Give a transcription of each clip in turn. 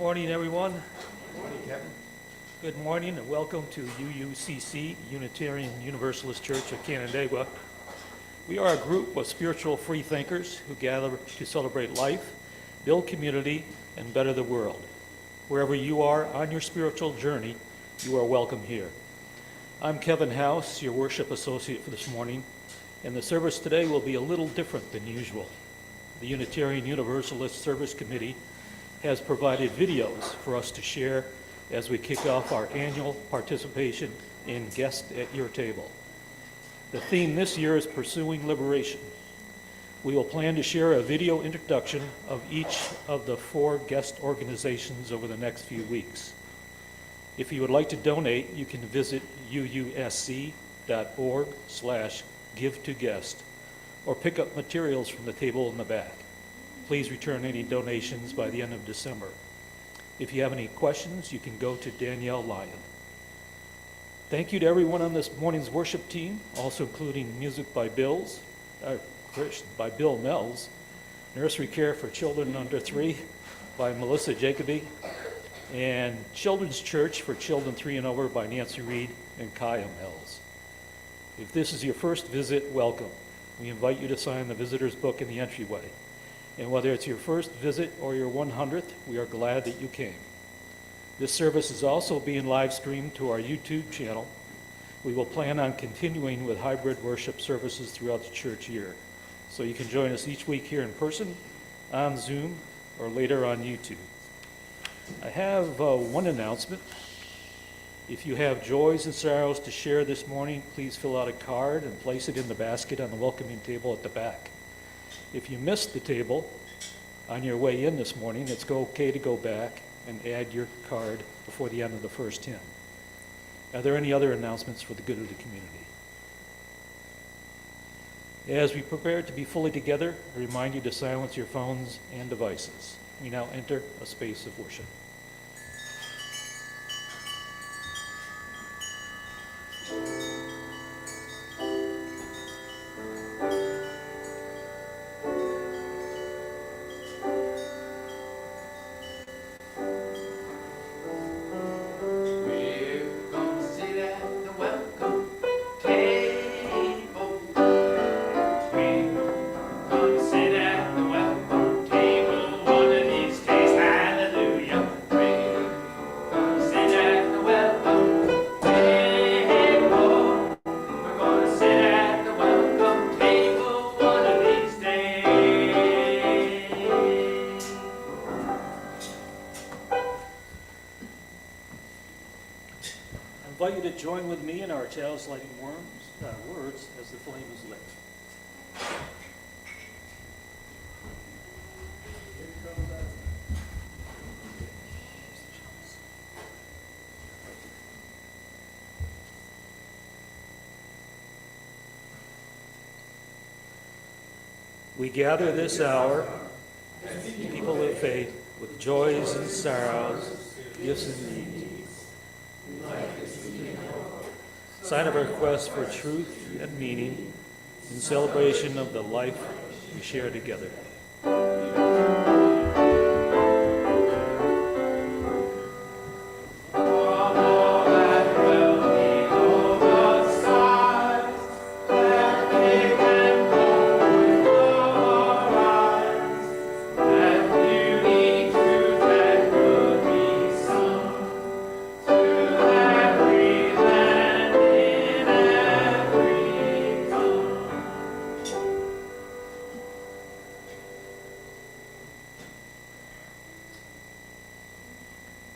morning, everyone. Good morning, Kevin. Good morning and welcome to UUCC, Unitarian Universalist Church of Canandaigua. We are a group of spiritual free thinkers who gather to celebrate life, build community, and better the world. Wherever you are on your spiritual journey, you are welcome here. I'm Kevin House, your worship associate for this morning, and the service today will be a little different than usual. The Unitarian Universalist Service Committee has provided videos for us to share as we kick off our annual participation in Guest at Your Table. The theme this year is Pursuing Liberation. We will plan to share a video introduction of each of the 4 guest organizations over the next few weeks. If you would like to donate, you can visit uusc.org/give-to-guest or pick up materials from the table in the back. Please return any donations by the end of December. If you have any questions, you can go to Danielle Lyon. Thank you to everyone on this morning's worship team, also including music by Bill Mells, Nursery Care for Children Under 3 by Melissa Jacoby, and Children's Church for Children 3 and Over by Nancy Reed and Kaya Mells. If this is your first visit, welcome. We invite you to sign the visitor's book in the entryway. And whether it's your first visit or your 100th, we are glad that you came. This service is also being live streamed to our YouTube channel. We will plan on continuing with hybrid worship services throughout the church year. So you can join us each week here in person, on Zoom, or later on YouTube. I have one announcement. If you have joys and sorrows to share this morning, please fill out a card and place it in the basket on the welcoming table at the back. If you missed the table on your way in this morning, it's okay to go back and add your card before the end of the first hymn. Are there any other announcements for the good of the community? As we prepare to be fully together, I remind you to silence your phones and devices. We now enter a space of worship. I invite you to join with me in our chalice lighting words as the flame is lit. We gather this hour, people of faith, with joys and sorrows, gifts and needs. Sign of our quest for truth and meaning in celebration of the life we share together.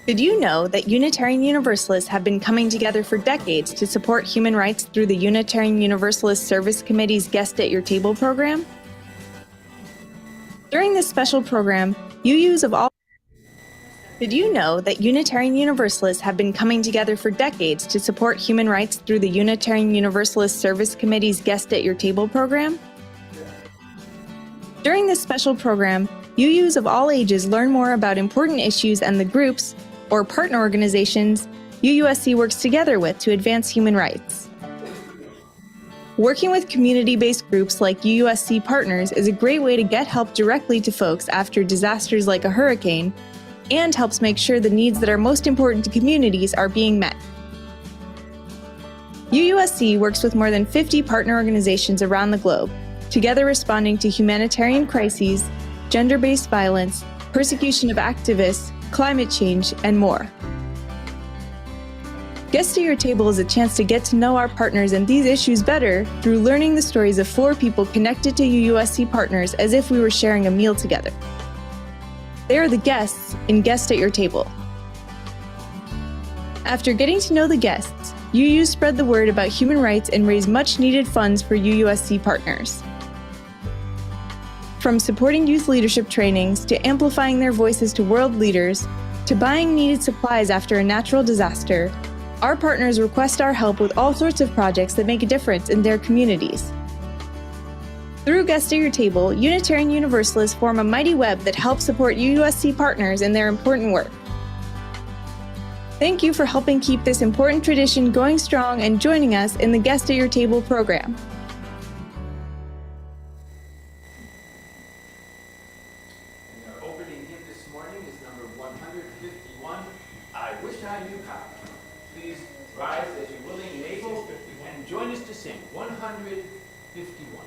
Did you know that Unitarian Universalists have been coming together for decades to support human rights through the Unitarian Universalist Service Committee's Guest at Your Table program? During this special program, Did you know that Unitarian Universalists have been coming together for decades to support human rights through the Unitarian Universalist Service Committee's Guest at Your Table program? During this special program, UUs of all ages learn more about important issues and the groups, or partner organizations, UUSC works together with to advance human rights. Working with community-based groups like UUSC Partners is a great way to get help directly to folks after disasters like a hurricane, and helps make sure the needs that are most important to communities are being met. UUSC works with more than 50 partner organizations around the globe, together responding to humanitarian crises, gender-based violence, persecution of activists, climate change, and more. Guest at Your Table is a chance to get to know our partners and these issues better through learning the stories of 4 people connected to UUSC partners as if we were sharing a meal together. They are the guests in Guest at Your Table. After getting to know the guests, UU spread the word about human rights and raised much-needed funds for UUSC partners. From supporting youth leadership trainings to amplifying their voices to world leaders, to buying needed supplies after a natural disaster, our partners request our help with all sorts of projects that make a difference in their communities. Through Guest at Your Table, Unitarian Universalists form a mighty web that helps support UUSC partners in their important work. Thank you for helping keep this important tradition going strong and joining us in the Guest at Your Table program. And our opening hymn this morning is number 151, I Wish I Knew How. Please rise as you're willing and able and join us to sing 151.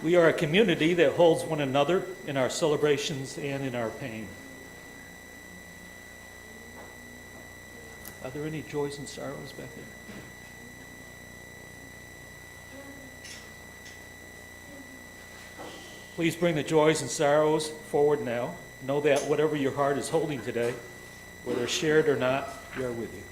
We are a community that holds one another in our celebrations and in our pain. Are there any joys and sorrows back there? Please bring the joys and sorrows forward now. Know that whatever your heart is holding today, whether shared or not, we are with you.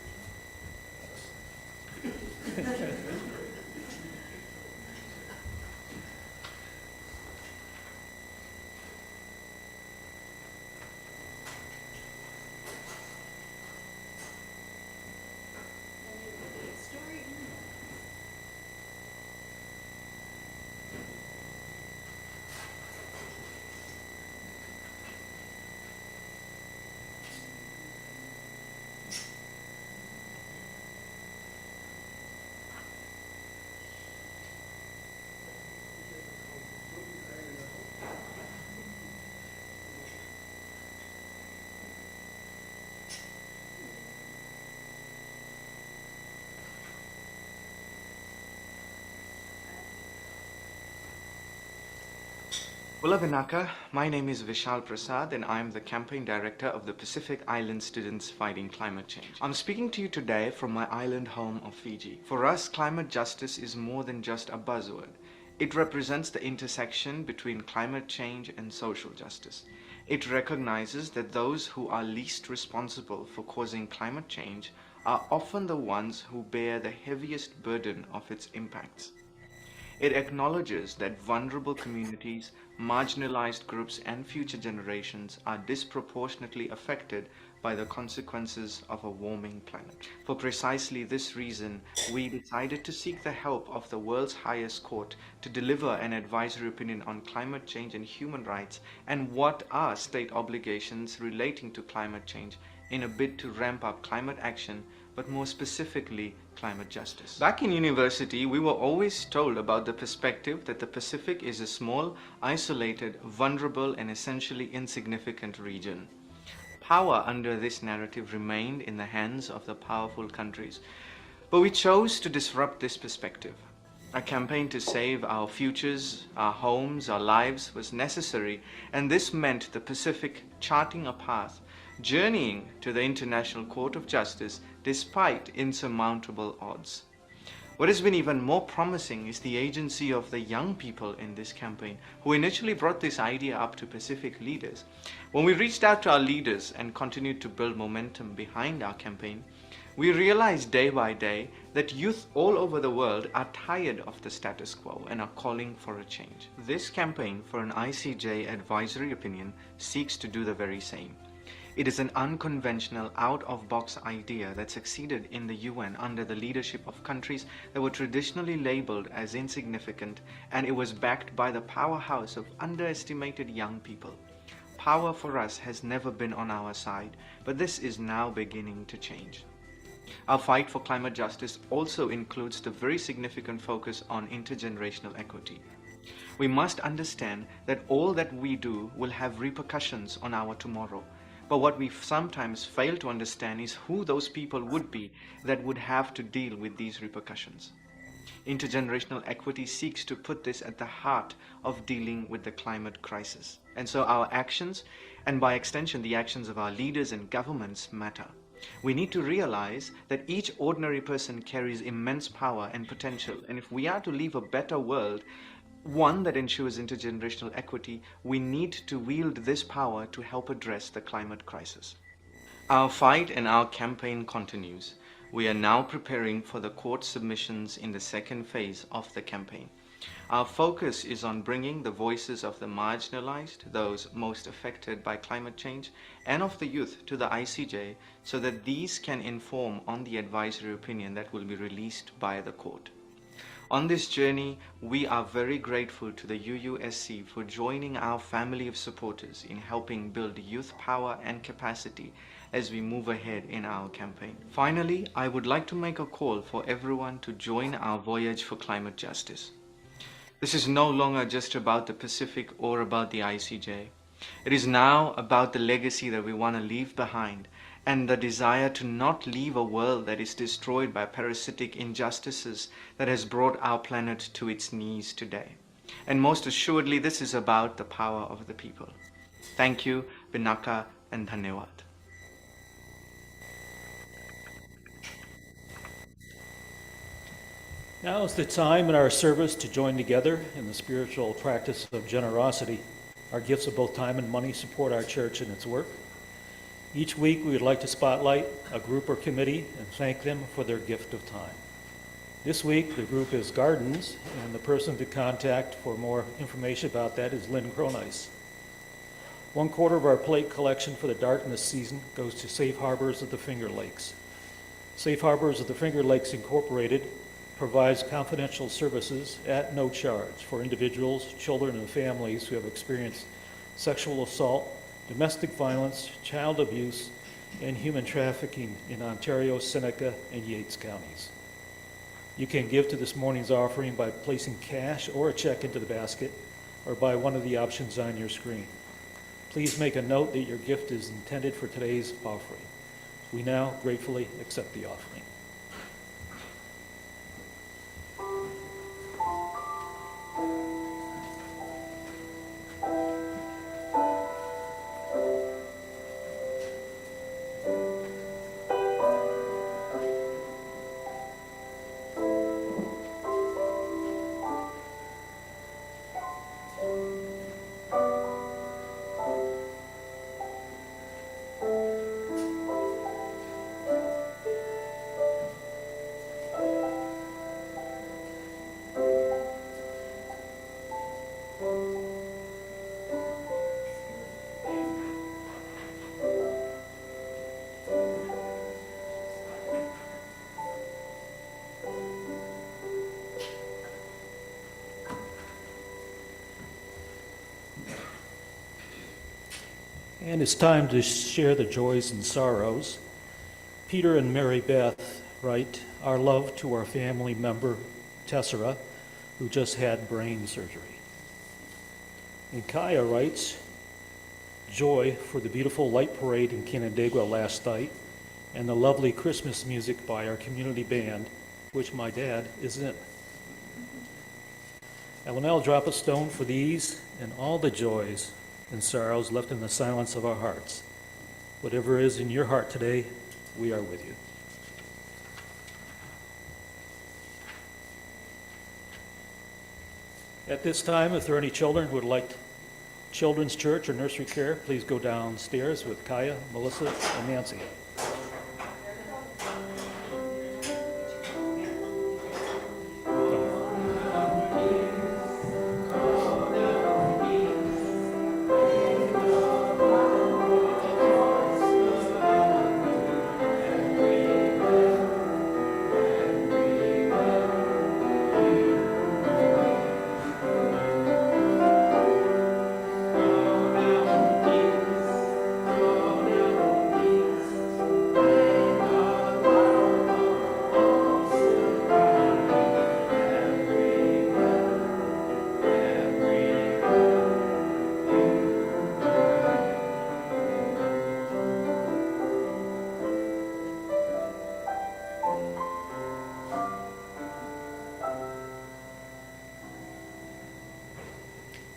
Hola Vinaka, my name is Vishal Prasad and I am the campaign director of the Pacific Island Students Fighting Climate Change. I'm speaking to you today from my island home of Fiji. For us, climate justice is more than just a buzzword. It represents the intersection between climate change and social justice. It recognizes that those who are least responsible for causing climate change are often the ones who bear the heaviest burden of its impacts. It acknowledges that vulnerable communities, marginalized groups, and future generations are disproportionately affected by the consequences of a warming planet. For precisely this reason, we decided to seek the help of the world's highest court to deliver an advisory opinion on climate change and human rights and what are state obligations relating to climate change in a bid to ramp up climate action, but more specifically, climate justice. Back in university, we were always told about the perspective that the Pacific is a small, isolated, vulnerable, and essentially insignificant region. Power under this narrative remained in the hands of the powerful countries, but we chose to disrupt this perspective. A campaign to save our futures, our homes, our lives was necessary, and this meant the Pacific charting a path, journeying to the International Court of Justice despite insurmountable odds. What has been even more promising is the agency of the young people in this campaign, who initially brought this idea up to Pacific leaders. When we reached out to our leaders and continued to build momentum behind our campaign, we realized day by day that youth all over the world are tired of the status quo and are calling for a change. This campaign for an ICJ advisory opinion seeks to do the very same. It is an unconventional, out-of-box idea that succeeded in the UN under the leadership of countries that were traditionally labeled as insignificant, and it was backed by the powerhouse of underestimated young people. Power for us has never been on our side, but this is now beginning to change. Our fight for climate justice also includes the very significant focus on intergenerational equity. We must understand that all that we do will have repercussions on our tomorrow. But what we sometimes fail to understand is who those people would be that would have to deal with these repercussions. Intergenerational equity seeks to put this at the heart of dealing with the climate crisis. And so our actions, and by extension the actions of our leaders and governments, matter. We need to realize that each ordinary person carries immense power and potential, and if we are to leave a better world, one that ensures intergenerational equity, we need to wield this power to help address the climate crisis. Our fight and our campaign continues. We are now preparing for the court submissions in the second phase of the campaign. Our focus is on bringing the voices of the marginalized, those most affected by climate change, and of the youth to the ICJ so that these can inform on the advisory opinion that will be released by the court. On this journey, we are very grateful to the UUSC for joining our family of supporters in helping build youth power and capacity as we move ahead in our campaign. Finally, I would like to make a call for everyone to join our voyage for climate justice. This is no longer just about the Pacific or about the ICJ. It is now about the legacy that we want to leave behind and the desire to not leave a world that is destroyed by parasitic injustices that has brought our planet to its knees today. And most assuredly, this is about the power of the people. Thank you, Vinaka, and Dhanyawad. Now is the time in our service to join together in the spiritual practice of generosity. Our gifts of both time and money support our church in its work. Each week we would like to spotlight a group or committee and thank them for their gift of time. This week the group is Gardens, and the person to contact for more information about that is Lynn Cronice. 1/4 of our plate collection for the darkness season goes to Safe Harbors of the Finger Lakes. Safe Harbors of the Finger Lakes Incorporated provides confidential services at no charge for individuals, children, and families who have experienced sexual assault, domestic violence, child abuse, and human trafficking in Ontario, Seneca, and Yates counties. You can give to this morning's offering by placing cash or a check into the basket or by one of the options on your screen. Please make a note that your gift is intended for today's offering. We now gratefully accept the offering. And it's time to share the joys and sorrows. Peter and Mary Beth write, "Our love to our family member, Tessera, who just had brain surgery." And Kaya writes, "Joy for the beautiful light parade in Canandaigua last night and the lovely Christmas music by our community band, which my dad is in. I will now drop a stone for these and all the joys and sorrows left in the silence of our hearts. Whatever is in your heart today, we are with you." At this time, if there are any children who would like children's church or nursery care, please go downstairs with Kaya, Melissa, and Nancy.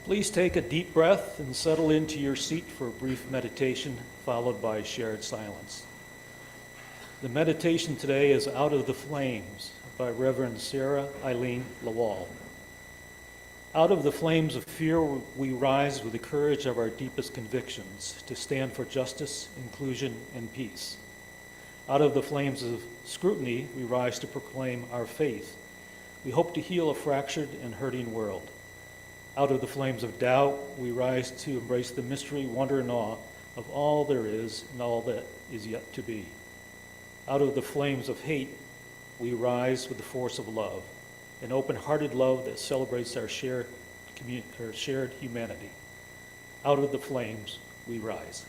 Please take a deep breath and settle into your seat for a brief meditation, followed by shared silence. The meditation today is Out of the Flames by Reverend Sarah Eileen Lawal. Out of the flames of fear, we rise with the courage of our deepest convictions to stand for justice, inclusion, and peace. Out of the flames of scrutiny, we rise to proclaim our faith. We hope to heal a fractured and hurting world. Out of the flames of doubt, we rise to embrace the mystery, wonder, and awe of all there is and all that is yet to be. Out of the flames of hate, we rise with the force of love, an open-hearted love that celebrates our shared humanity. Out of the flames, we rise.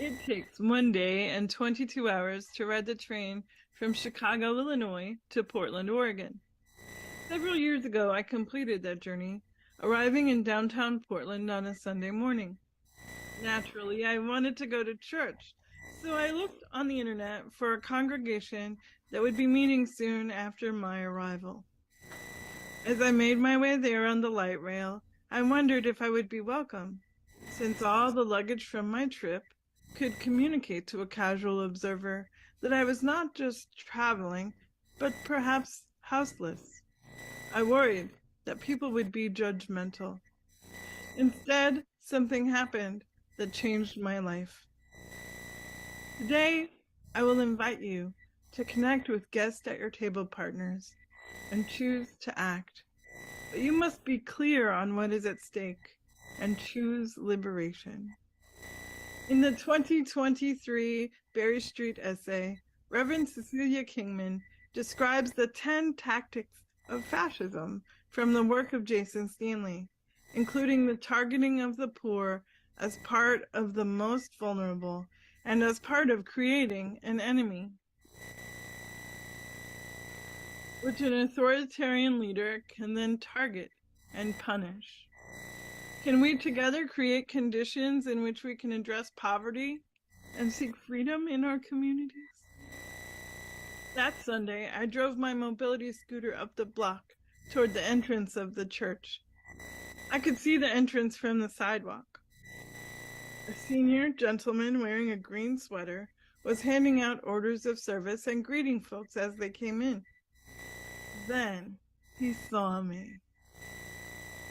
It takes 1 day and 22 hours to ride the train from Chicago, Illinois to Portland, Oregon. Several years ago, I completed that journey, arriving in downtown Portland on a Sunday morning. Naturally, I wanted to go to church, so I looked on the internet for a congregation that would be meeting soon after my arrival. As I made my way there on the light rail, I wondered if I would be welcome, since all the luggage from my trip could communicate to a casual observer that I was not just traveling, but perhaps houseless. I worried that people would be judgmental. Instead, something happened that changed my life. Today, I will invite you to connect with guest at your table partners and choose to act. But you must be clear on what is at stake and choose liberation. In the 2023 Berry Street essay, Reverend Cecilia Kingman describes the 10 tactics of fascism from the work of Jason Stanley, including the targeting of the poor as part of the most vulnerable and as part of creating an enemy, which an authoritarian leader can then target and punish. Can we together create conditions in which we can address poverty and seek freedom in our communities? That Sunday, I drove my mobility scooter up the block toward the entrance of the church. I could see the entrance from the sidewalk. A senior gentleman wearing a green sweater was handing out orders of service and greeting folks as they came in. Then he saw me.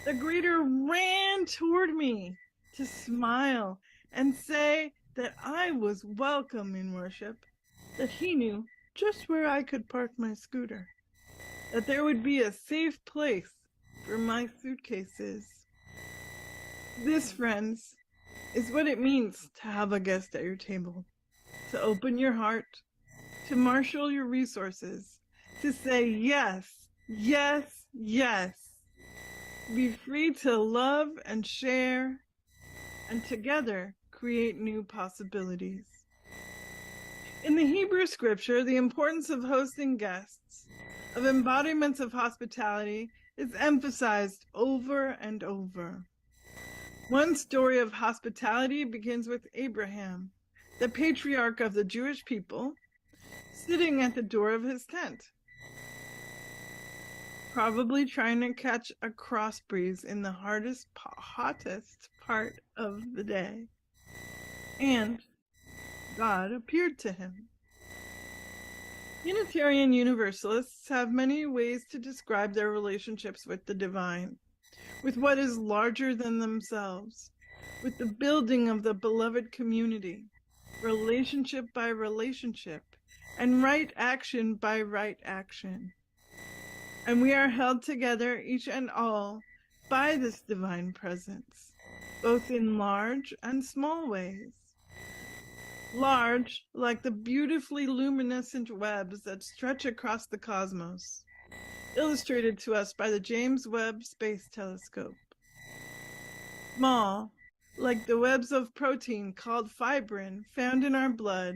The greeter ran toward me to smile and say that I was welcome in worship, that he knew just where I could park my scooter, that there would be a safe place for my suitcases. This, friends, is what it means to have a guest at your table, to open your heart, to marshal your resources, to say yes, yes, yes. Be free to love and share, and together create new possibilities. In the Hebrew scripture, the importance of hosting guests, of embodiments of hospitality, is emphasized over and over. One story of hospitality begins with Abraham, the patriarch of the Jewish people, sitting at the door of his tent, probably trying to catch a cross breeze in the hottest part of the day. And God appeared to him. Unitarian Universalists have many ways to describe their relationships with the divine, with what is larger than themselves, with the building of the beloved community, relationship by relationship, and right action by right action. And we are held together, each and all, by this divine presence, both in large and small ways. Large, like the beautifully luminescent webs that stretch across the cosmos, illustrated to us by the James Webb Space Telescope. Small, like the webs of protein called fibrin found in our blood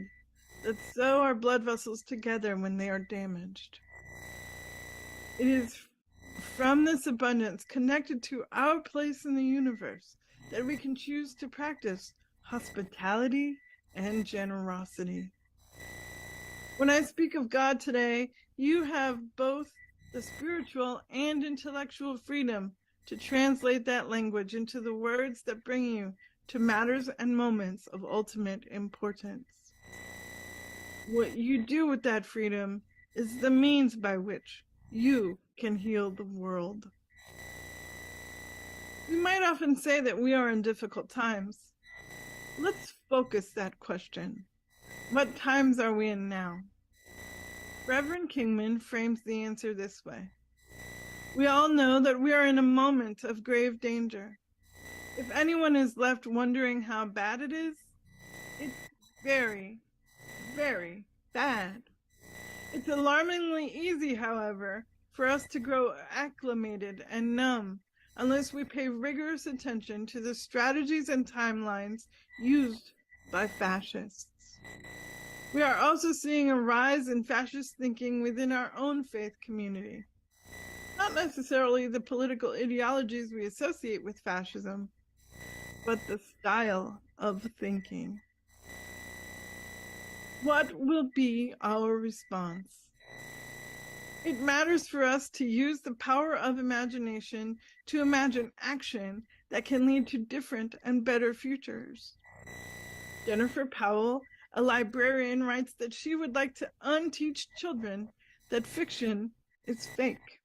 that sew our blood vessels together when they are damaged. It is from this abundance connected to our place in the universe that we can choose to practice hospitality and generosity. When I speak of God today, you have both the spiritual and intellectual freedom to translate that language into the words that bring you to matters and moments of ultimate importance. What you do with that freedom is the means by which you can heal the world. We might often say that we are in difficult times. Let's focus that question. What times are we in now? Reverend Kingman frames the answer this way. We all know that we are in a moment of grave danger. If anyone is left wondering how bad it is, it's very, very bad. It's alarmingly easy, however, for us to grow acclimated and numb unless we pay rigorous attention to the strategies and timelines used by fascists. We are also seeing a rise in fascist thinking within our own faith community. Not necessarily the political ideologies we associate with fascism, but the style of thinking. What will be our response? It matters for us to use the power of imagination to imagine action that can lead to different and better futures. Jennifer Powell, a librarian, writes that she would like to unteach children that fiction is fake.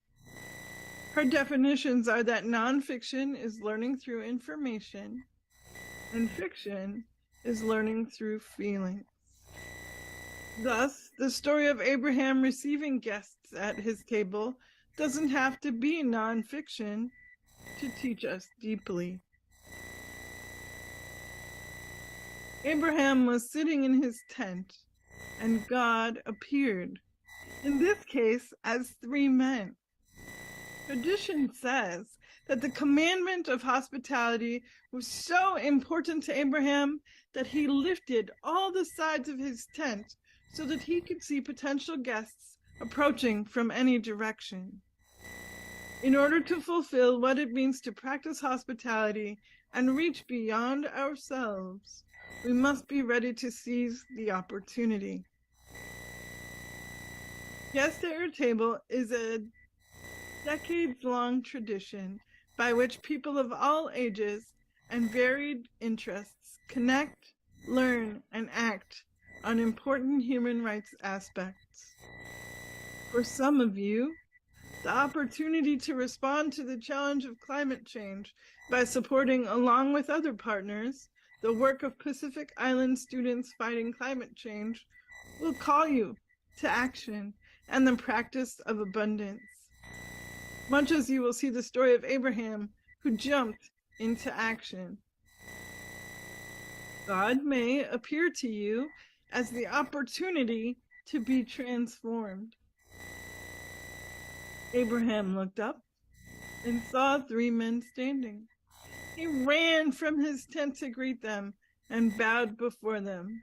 Her definitions are that nonfiction is learning through information, and fiction is learning through feelings. Thus, the story of Abraham receiving guests at his table doesn't have to be nonfiction to teach us deeply. Abraham was sitting in his tent, and God appeared, in this case as three men. Tradition says that the commandment of hospitality was so important to Abraham that he lifted all the sides of his tent so that he could see potential guests approaching from any direction. In order to fulfill what it means to practice hospitality and reach beyond ourselves, we must be ready to seize the opportunity. Guest at your table is a decades-long tradition by which people of all ages and varied interests connect, learn, and act on important human rights aspects. For some of you, the opportunity to respond to the challenge of climate change by supporting, along with other partners, the work of Pacific Island students fighting climate change will call you to action and the practice of abundance. Much as you will see the story of Abraham, who jumped into action. God may appear to you as the opportunity to be transformed. Abraham looked up and saw three men standing. He ran from his tent to greet them and bowed before them.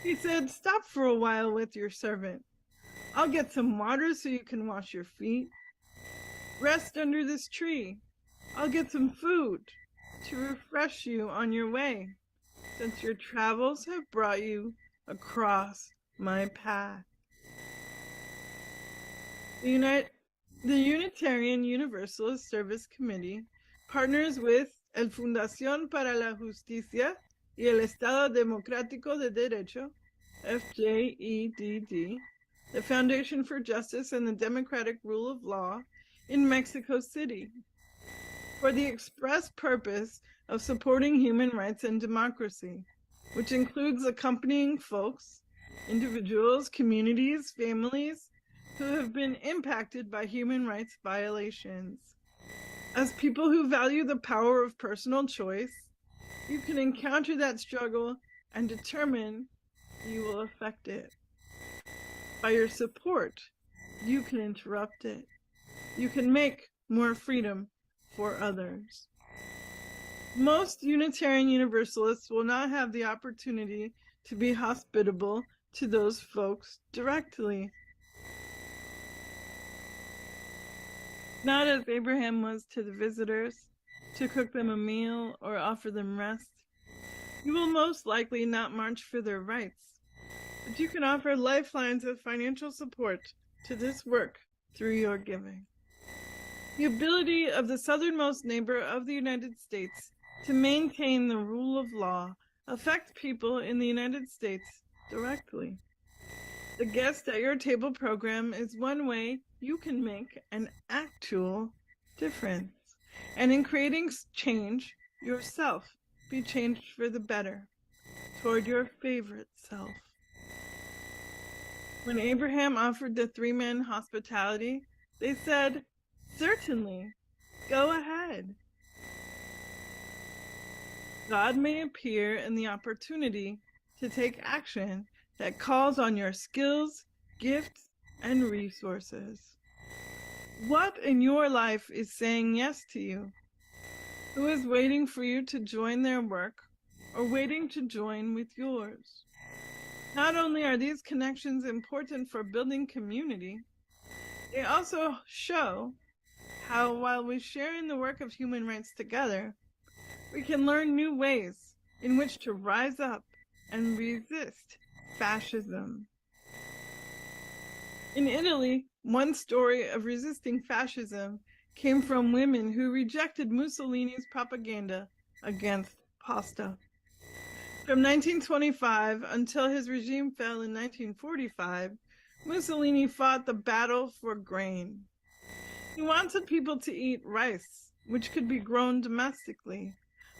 He said, "Stop for a while with your servant. I'll get some water so you can wash your feet. Rest under this tree. I'll get some food to refresh you on your way, since your travels have brought you across my path." The Unitarian Universalist Service Committee partners with el Fundación para la Justicia y el Estado Democrático de Derecho, FJEDD, the Foundation for Justice and the Democratic Rule of Law, in Mexico City, for the express purpose of supporting human rights and democracy, which includes accompanying folks, individuals, communities, families who have been impacted by human rights violations. As people who value the power of personal choice, you can encounter that struggle and determine you will affect it. By your support, you can interrupt it. You can make more freedom for others. Most Unitarian Universalists will not have the opportunity to be hospitable to those folks directly. Not as Abraham was to the visitors, to cook them a meal or offer them rest. You will most likely not march for their rights, but you can offer lifelines of financial support to this work through your giving. The ability of the southernmost neighbor of the United States to maintain the rule of law affects people in the United States directly. The Guest at Your Table program is one way you can make an actual difference. And in creating change, yourself be changed for the better, toward your favorite self. When Abraham offered the three men hospitality, they said, "Certainly, go ahead." God may appear in the opportunity to take action that calls on your skills, gifts, and resources. What in your life is saying yes to you? Who is waiting for you to join their work or waiting to join with yours. Not only are these connections important for building community, they also show how, while we share in the work of human rights together, we can learn new ways in which to rise up and resist fascism. In Italy, one story of resisting fascism came from women who rejected Mussolini's propaganda against pasta. From 1925 until his regime fell in 1945, Mussolini fought the battle for grain. He wanted people to eat rice, which could be grown domestically,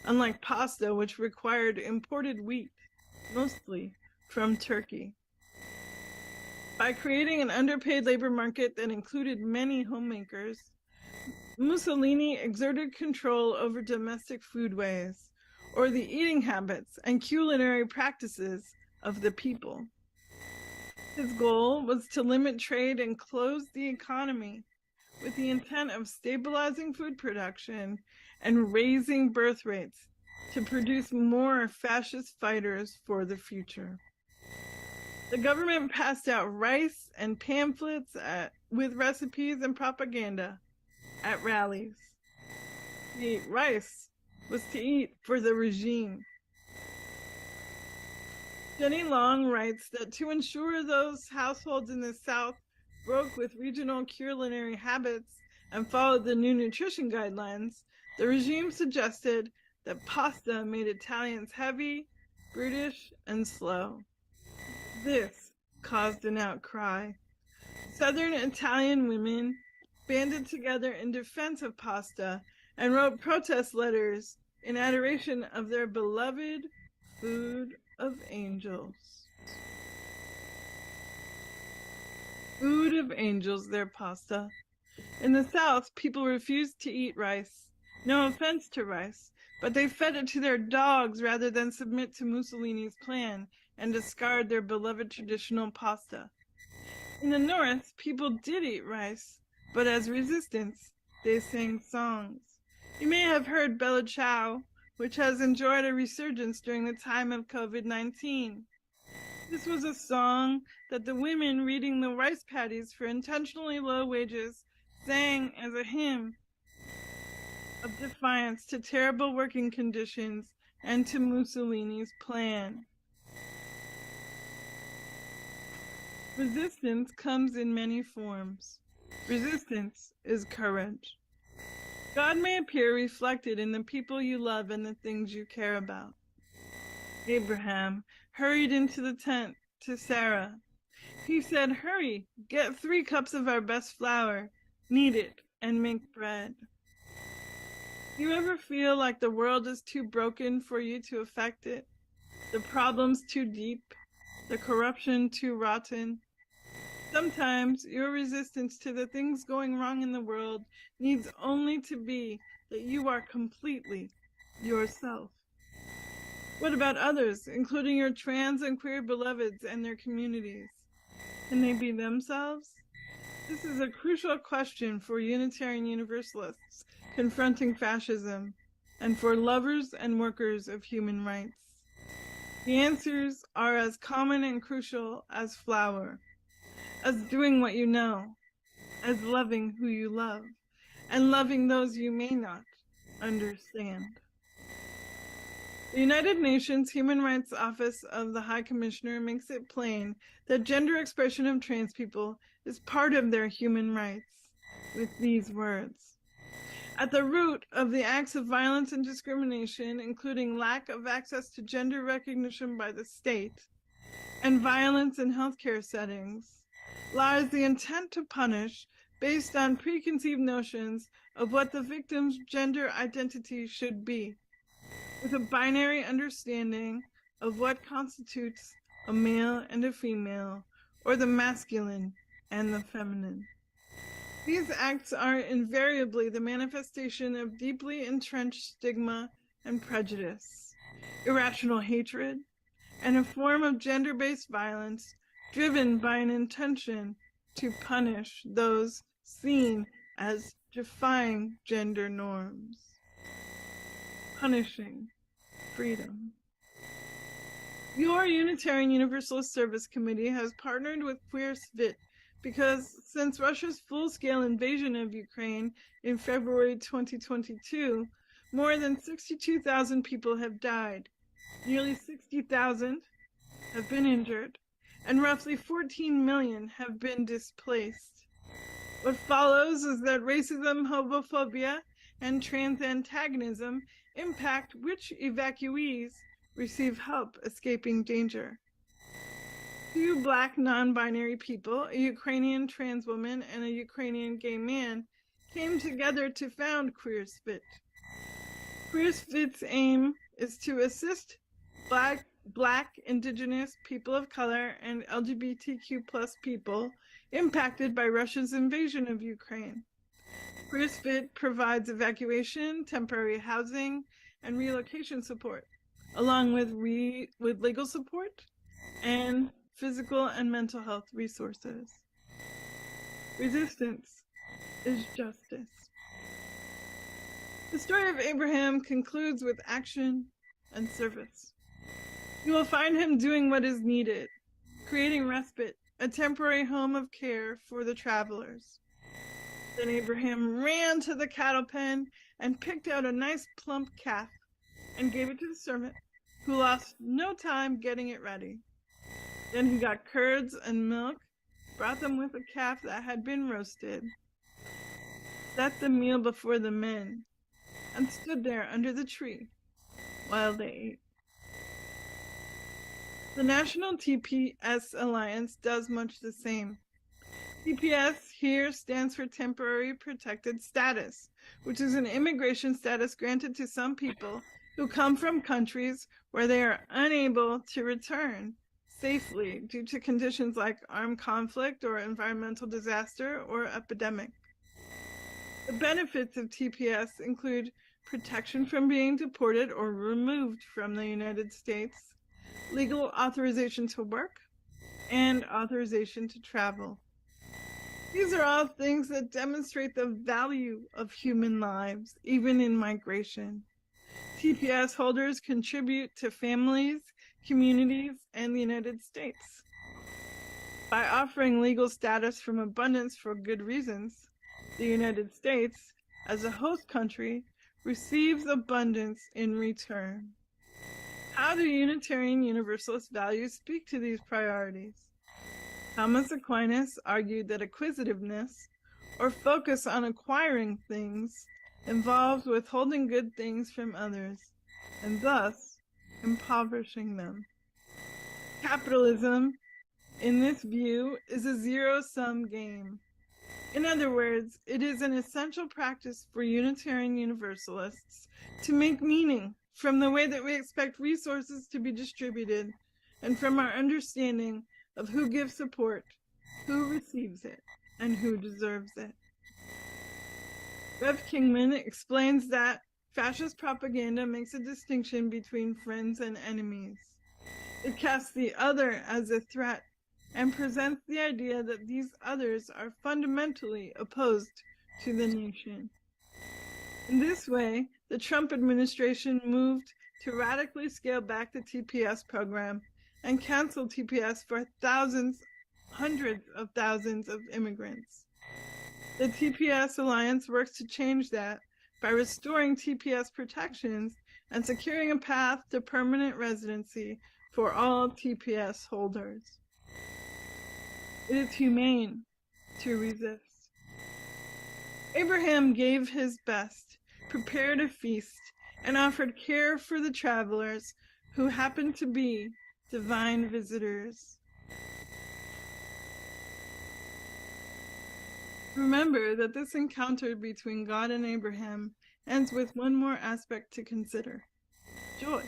unlike pasta, which required imported wheat, mostly from Turkey. By creating an underpaid labor market that included many homemakers, Mussolini exerted control over domestic foodways, or the eating habits and culinary practices of the people. His goal was to limit trade and close the economy, with the intent of stabilizing food production and raising birth rates to produce more fascist fighters for the future. The government passed out rice and pamphlets with recipes and propaganda at rallies. To eat rice was to eat for the regime. Jenny Long writes that to ensure those households in the South broke with regional culinary habits and followed the new nutrition guidelines, the regime suggested that pasta made Italians heavy, brutish, and slow. This caused an outcry. Southern Italian women banded together in defense of pasta and wrote protest letters in adoration of their beloved food of angels. Food of angels, their pasta. In the South, people refused to eat rice. No offense to rice, but they fed it to their dogs rather than submit to Mussolini's plan and discard their beloved traditional pasta. In the North, people did eat rice, but as resistance, they sang songs. You may have heard Bella Ciao, which has enjoyed a resurgence during the time of COVID-19. This was a song that the women reading the rice paddies for intentionally low wages sang as a hymn of defiance to terrible working conditions and to Mussolini's plan. Resistance comes in many forms. Resistance is courage. God may appear reflected in the people you love and the things you care about. Abraham hurried into the tent to Sarah. He said, "Hurry, get 3 cups of our best flour, knead it, and make bread." Do you ever feel like the world is too broken for you to affect it? The problems too deep? The corruption too rotten? Sometimes your resistance to the things going wrong in the world needs only to be that you are completely yourself. What about others, including your trans and queer beloveds and their communities? Can they be themselves? This is a crucial question for Unitarian Universalists confronting fascism and for lovers and workers of human rights. The answers are as common and crucial as flour, as doing what you know, as loving who you love, and loving those you may not understand. The United Nations Human Rights Office of the High Commissioner makes it plain that gender expression of trans people is part of their human rights, with these words: at the root of the acts of violence and discrimination, including lack of access to gender recognition by the state and violence in healthcare settings, lies the intent to punish based on preconceived notions of what the victim's gender identity should be, with a binary understanding of what constitutes a male and a female, or the masculine and the feminine. These acts are invariably the manifestation of deeply entrenched stigma and prejudice, irrational hatred, and a form of gender-based violence driven by an intention to punish those seen as defying gender norms. Punishing freedom. Your Unitarian Universalist Service Committee has partnered with Queer Svit because since Russia's full-scale invasion of Ukraine in February 2022, more than 62,000 people have died, nearly 60,000 have been injured, and roughly 14 million have been displaced. What follows is that racism, homophobia, and trans antagonism impact which evacuees receive help escaping danger. Two Black non-binary people, a Ukrainian trans woman and a Ukrainian gay man, came together to found Queer Spit. Queer Spit's aim is to assist Black, Indigenous, people of color, and LGBTQ+ people impacted by Russia's invasion of Ukraine. Queer Spit provides evacuation, temporary housing, and relocation support, along with legal support and physical and mental health resources. Resistance is justice. The story of Abraham concludes with action and service. You will find him doing what is needed, creating respite, a temporary home of care for the travelers. Then Abraham ran to the cattle pen and picked out a nice plump calf and gave it to the servant, who lost no time getting it ready. Then he got curds and milk, brought them with a calf that had been roasted, set the meal before the men, and stood there under the tree while they ate. The National TPS Alliance does much the same. TPS here stands for Temporary Protected Status, which is an immigration status granted to some people who come from countries where they are unable to return safely due to conditions like armed conflict or environmental disaster or epidemic. The benefits of TPS include protection from being deported or removed from the United States, legal authorization to work, and authorization to travel. These are all things that demonstrate the value of human lives, even in migration. TPS holders contribute to families, communities, and the United States. By offering legal status from abundance for good reasons, the United States, as a host country, receives abundance in return. How do Unitarian Universalist values speak to these priorities? Thomas Aquinas argued that acquisitiveness, or focus on acquiring things, involves withholding good things from others, and thus impoverishing them. Capitalism, in this view, is a zero-sum game. In other words, it is an essential practice for Unitarian Universalists to make meaning from the way that we expect resources to be distributed and from our understanding of who gives support, who receives it, and who deserves it. Rev Kingman explains that fascist propaganda makes a distinction between friends and enemies. It casts the other as a threat and presents the idea that these others are fundamentally opposed to the nation. In this way, the Trump administration moved to radically scale back the TPS program and cancel TPS for hundreds of thousands of immigrants. The TPS Alliance works to change that by restoring TPS protections and securing a path to permanent residency for all TPS holders. It is humane to resist. Abraham gave his best, prepared a feast, and offered care for the travelers who happened to be divine visitors. Remember that this encounter between God and Abraham ends with one more aspect to consider: joy.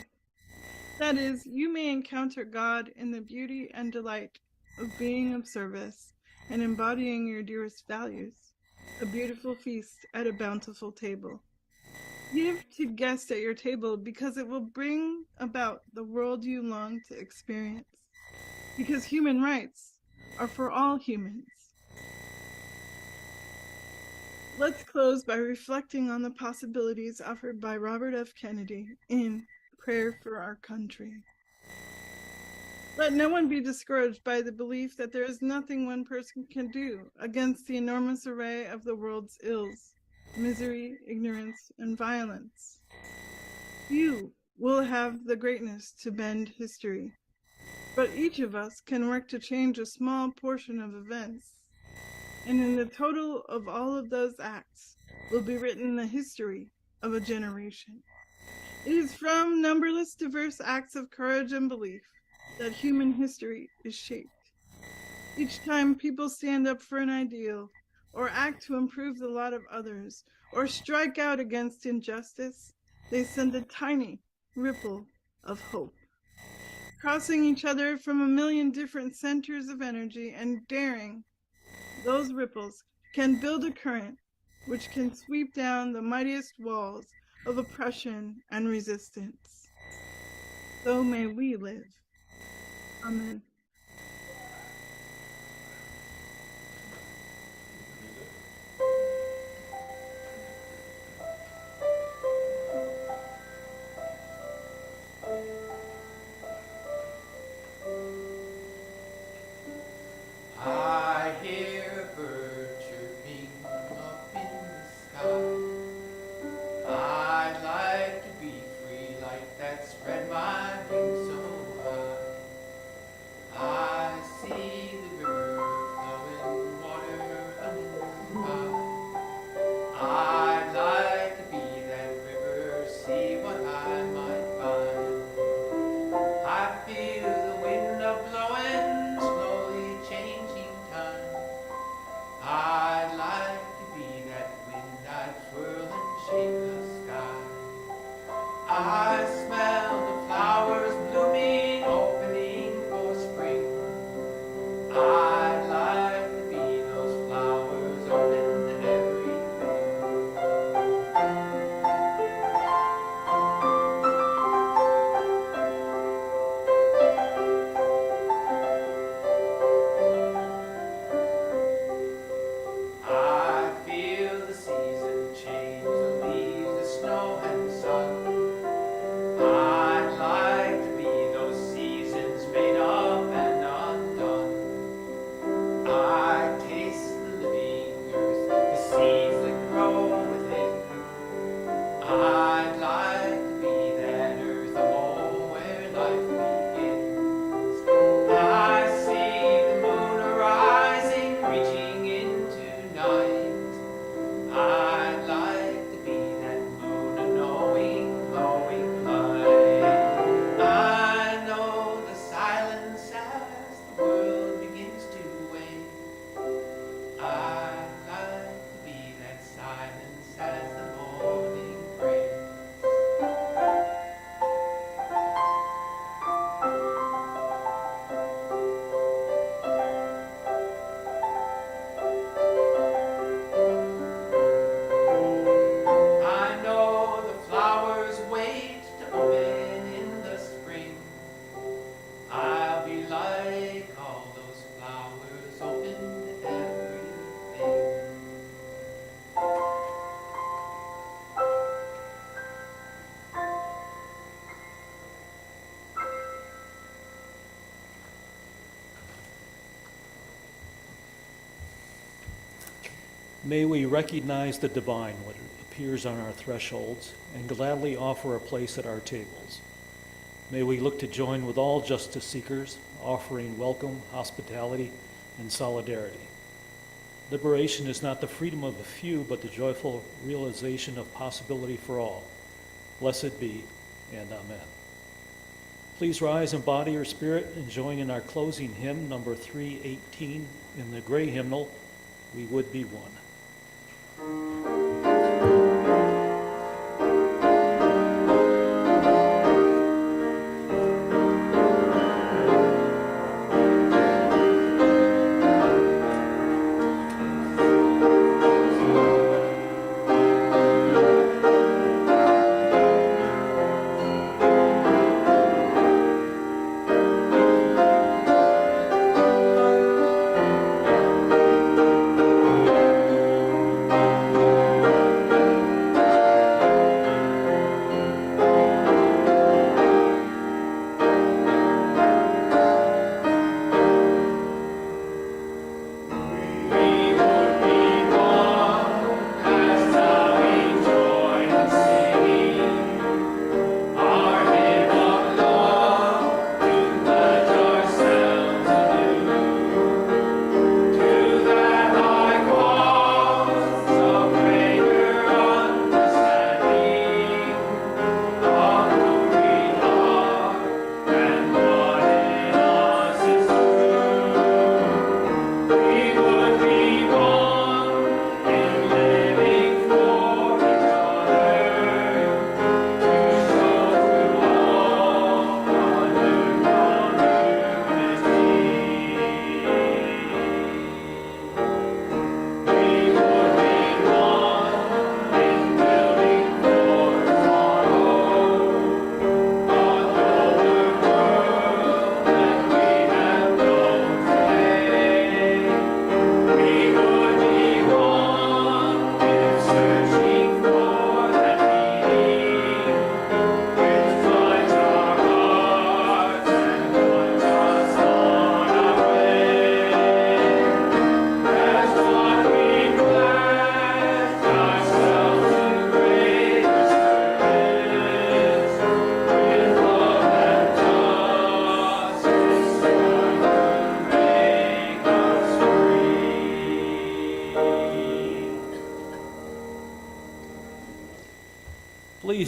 That is, you may encounter God in the beauty and delight of being of service and embodying your dearest values, a beautiful feast at a bountiful table. Give to guests at your table because it will bring about the world you long to experience, because human rights are for all humans. Let's close by reflecting on the possibilities offered by Robert F. Kennedy in Prayer for Our Country. Let no one be discouraged by the belief that there is nothing one person can do against the enormous array of the world's ills, misery, ignorance, and violence. Few will have the greatness to bend history, but each of us can work to change a small portion of events. And in the total of all of those acts will be written the history of a generation. It is from numberless diverse acts of courage and belief that human history is shaped. Each time people stand up for an ideal, or act to improve the lot of others, or strike out against injustice, they send a tiny ripple of hope, crossing each other from a million different centers of energy and daring. Those ripples can build a current which can sweep down the mightiest walls of oppression and resistance. So may we live. Amen. I hear a bird chirping up in the sky. I'd like to be free like that, spread my wings so high. I see the river flowing, water running by. I'd like to be that river, see what I might find. I feel the wind a-blowing, slowly changing time. I'd like to be that wind, I'd swirl and shake the sky. I smell the flowers blooming, opening for spring. I'd like to be those flowers, open to everything. I feel the season change, the leaves, the snow and sun. I'd like to be those seasons made up and undone. I taste the living earth, the seeds that grow within. I'd like to be that earth, a home where life begins. I see the moon arising, reaching into night. I'd like to be that moon, a knowing, glowing light. I know the silence as the world begins to wake. I'd like to be that silence as the morning breaks. I know the flowers wait to open in the spring. I'll be like all those flowers, open to everything. May we recognize the divine when it appears on our thresholds and gladly offer a place at our tables. May we look to join with all justice seekers, offering welcome, hospitality, and solidarity. Liberation is not the freedom of a few, but the joyful realization of possibility for all. Blessed be, and amen. Please rise in body or spirit and join in our closing hymn, number 318, in the gray hymnal, We Would Be One.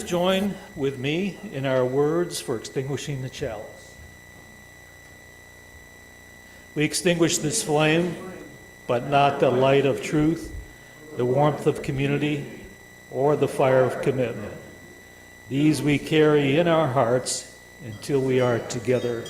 join with me in our words for extinguishing the chalice. We extinguish this flame, but not the light of truth, the warmth of community, or the fire of commitment. These we carry in our hearts until we are together